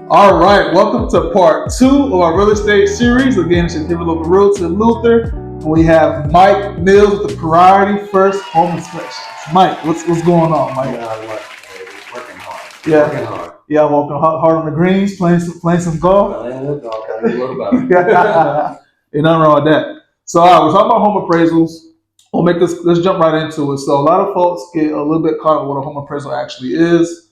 All right, welcome to part two of our real estate series. Again, it's your Local Realtor Luther, and we have Mike Mills with the Priority First Home Inspections. Mike, what's going on, Mike? Working hard. Yeah, Working hard. yeah, walking hard on the greens, playing some golf. Well, and golf, I know a little about it. Ain't nothing wrong with that. So, all right, we're talking about home appraisals. Let's jump right into it. So, a lot of folks get a little bit caught up with what a home appraisal actually is.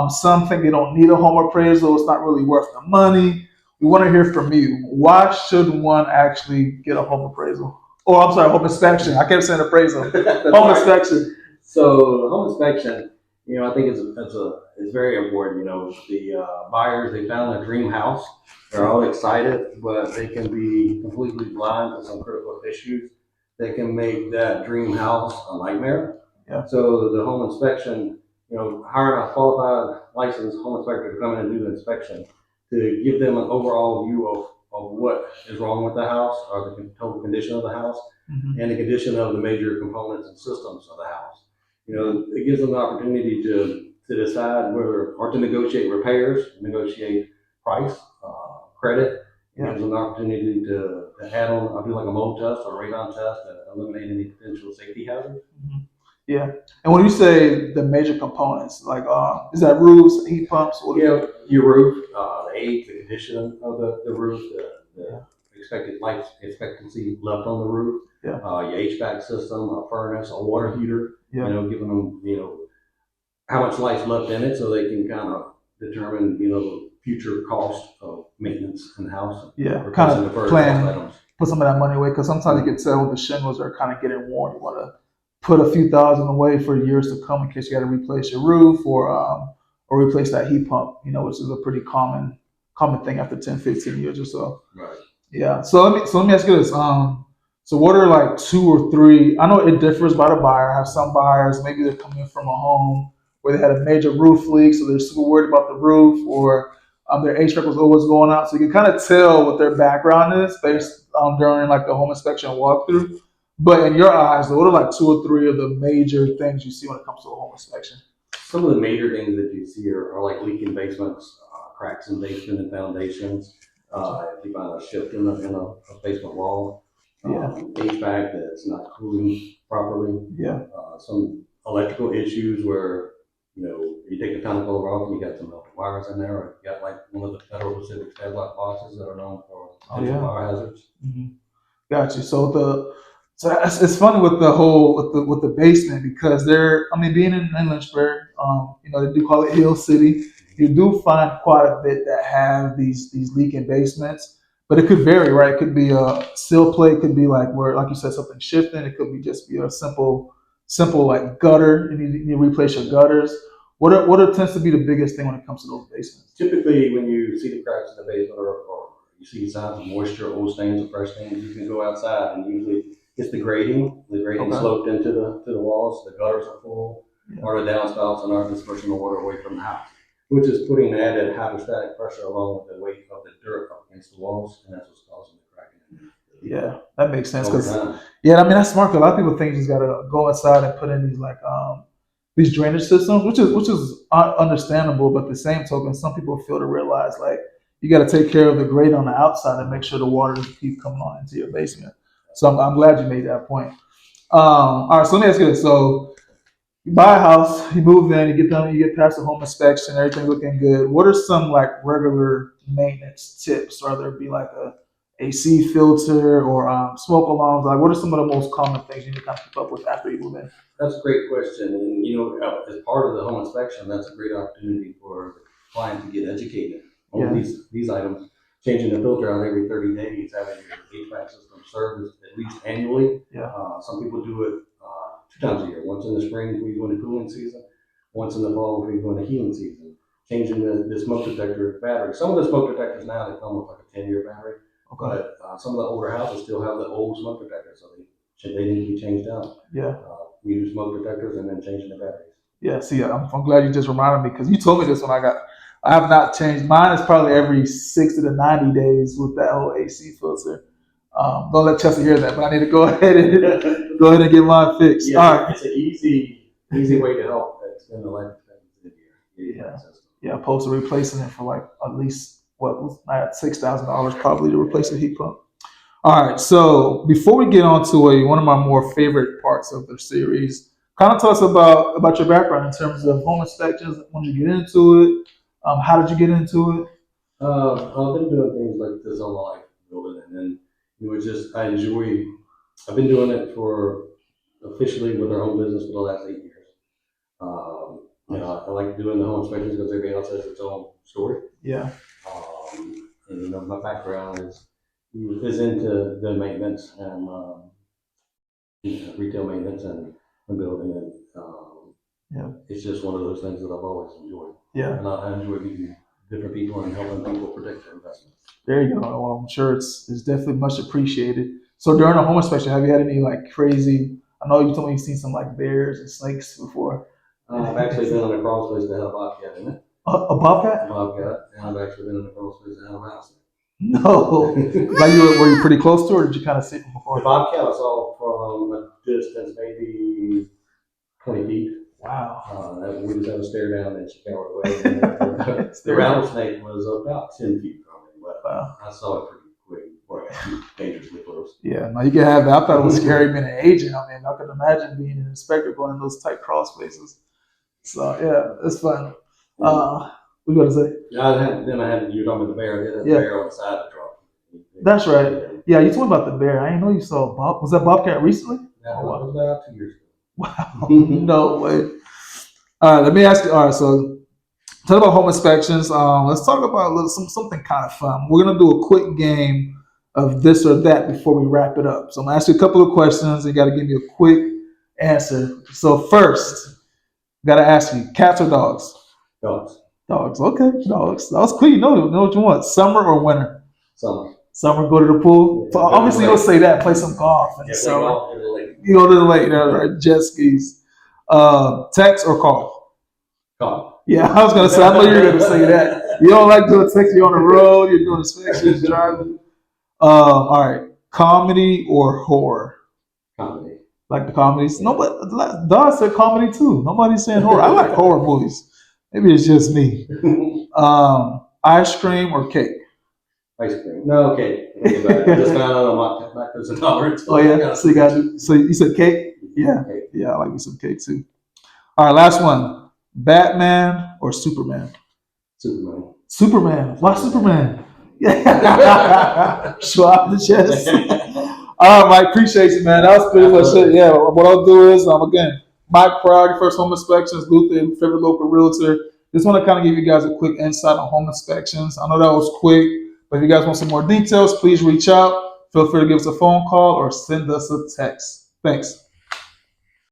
Some think they don't need a home appraisal. It's not really worth the money. We want to hear from you. Why should one actually get a home appraisal? Oh, I'm sorry, home inspection. I kept saying appraisal. Home inspection. So the home inspection, I think it's very important. The buyers, they found their dream house. They're all excited, but they can be completely blind to some critical issues. They can make that dream house a nightmare. Yeah. So the home inspection, hiring a qualified licensed home inspector to come in and do the inspection to give them an overall view of what is wrong with the house or the total condition of the house and the condition of the major components and systems of the house. It gives them the opportunity to decide whether or to negotiate repairs, negotiate price, credit. It gives them the opportunity to add on, I'll do like a mold test or a radon test and eliminate any potential safety hazards. Yeah, and when you say the major components, like is that roofs, heat pumps? Your roof, the age, the condition of the roof, the expected life expectancy left on the roof, your HVAC system, a furnace, a water heater. Giving them how much life's left in it, so they can kind of determine the future cost of maintenance in the house. Yeah, kind of plan, put some of that money away because sometimes you can tell the shingles are kind of getting worn. You want to put a few thousand away for years to come in case you got to replace your roof or replace that heat pump, which is a pretty common thing after 10, 15 years or so. Right. Yeah. So let me ask you this. So what are like two or three? I know it differs by the buyer. I have some buyers, maybe they're coming from a home where they had a major roof leak, so they're super worried about the roof, or their HVAC was always going out. So you can kind of tell what their background is based during like the home inspection walkthrough. But in your eyes, what are like two or three of the major things you see when it comes to a home inspection? Some of the major things that you see are like leaking basements, cracks in basement and foundations. If you find a shift in a basement wall, HVAC that's not cooling properly. Some electrical issues where you take the panel cover off and you got some melted wires in there, or you got like one of the Federal Pacific padlock boxes that are known for potential fire hazards. Gotcha. So it's funny with the whole with the basement because being in Lynchburg, they do call it Hill City. You do find quite a bit that have these leaking basements, but it could vary, right? It could be a sill plate, it could be like where, like you said, something shifting. It could be just be a simple like gutter. You need to replace your gutters. What tends to be the biggest thing when it comes to those basements? Typically, when you see the cracks in the basement or you see signs of moisture, old stains, or fresh stains, you can go outside and usually it's the grading. The grading sloped into the walls. The gutters are full, or the downspouts and are dispersing the water away from the house, which is putting added hydrostatic pressure along with the weight of the dirt up against the walls, and that's what's causing the cracking. Yeah, that makes sense. That's smart. Cause a lot of people think you just gotta go outside and put in these drainage systems, which is understandable. But at the same token, some people feel to realize like you got to take care of the grate on the outside and make sure the water doesn't keep coming on into your basement. So I'm glad you made that point. All right, so let me ask you this. So you buy a house, you move in, you get past the home inspection, everything looking good. What are some like regular maintenance tips? Whether it be like a AC filter or smoke alarms? Like, what are some of the most common things you need to kind of keep up with after you move in? That's a great question, and as part of the home inspection, that's a great opportunity for the client to get educated on these items. Changing the filter out every 30 days, having your HVAC system serviced at least annually. Some people do it 2 times a year. Once in the spring before you go into cooling season, once in the fall before you go into heating season. Changing the smoke detector battery. Some of the smoke detectors now, they come with like a 10-year battery. But some of the older houses still have the old smoke detectors, so they need to be changed out. We use smoke detectors and then changing the batteries. Yeah, see, I'm glad you just reminded me because you told me this when I have not changed. Mine is probably every 60 to 90 days with that whole AC filter. Don't let Chelsea hear that, but I need to go ahead and get mine fixed. All right. It's an easy way to help extend the life expectancy of your Yeah, opposed to replacing it for like at least what was at $6,000 probably to replace the heat pump. All right, so before we get on to one of my more favorite parts of the series, kind of tell us about your background in terms of home inspections. When you get into it, how did you get into it? I've been doing things like this all my life, building, and then it was just I enjoy. I've been doing it for officially with our home business for the last 8 years. I like doing the home inspections because everybody else has its own story. Yeah. And my background is into the maintenance and retail maintenance and building it. Yeah. It's just one of those things that I've always enjoyed. Yeah. And I enjoy meeting different people and helping people protect their investments. There you go. Well, I'm sure it's definitely much appreciated. So during a home inspection, have you had any like crazy? I know you told me you've seen some like bears and snakes before. I've actually been in a crawl space that had a bobcat in it. A bobcat? A bobcat, and I've actually been in a crawl space that had a rattlesnake. No. Like were you pretty close to, it, or did you kind of see it before? The bobcat I saw from a distance, maybe 20 feet. Wow. We just had to stare down and she cowered away. The rattlesnake was about 10 feet from me, but wow. I saw it pretty quick. Boy, dangerously close. Yeah, no, you can have that. I thought it was scary being an agent. I mean, I could imagine being an inspector going in those tight crawl spaces. So yeah, it's fun. What you going to say? You were talking about the bear. I did have the bear on the side of the truck. That's right. Yeah, you told me about the bear. I didn't know you saw a bob. Was that bobcat recently? Yeah, it was about 2 years ago. Wow, no way. All right, let me ask you. All right, so talk about home inspections. Let's talk about something kind of fun. We're gonna do a quick game of this or that before we wrap it up. So I'm gonna ask you a couple of questions. You got to give me a quick answer. So first, gotta ask you: cats or dogs? Dogs. Dogs. Okay, dogs. That was quick. You know what you want: summer or winter? Summer. Summer. Go to the pool. So obviously, you'll say that. Play some golf in the summer. You go to the lake. Right? Jet skis. Text or call? Call. Yeah, I was gonna say. I know you're gonna say that. You don't like doing text. You're on the road. You're doing inspections, driving. All right. Comedy or horror? Comedy. Like the comedies? No, but Don said comedy too. Nobody's saying horror. I like horror movies. Maybe it's just me. Ice cream or cake? Ice cream. No, cake. Just found out I'm not $1. Oh yeah. So you got. So you said cake? Yeah. Cake. Yeah, I like me some cake too. All right, last one. Batman or Superman? Superman. Superman. Why Superman? Show out the chest. All right, Mike. Appreciate you, man. That was pretty much it. Yeah. What I'll do is, again, Mike Priority First Home Inspections, Luther, favorite local realtor. Just want to kind of give you guys a quick insight on home inspections. I know that was quick, but if you guys want some more details, please reach out. Feel free to give us a phone call or send us a text. Thanks.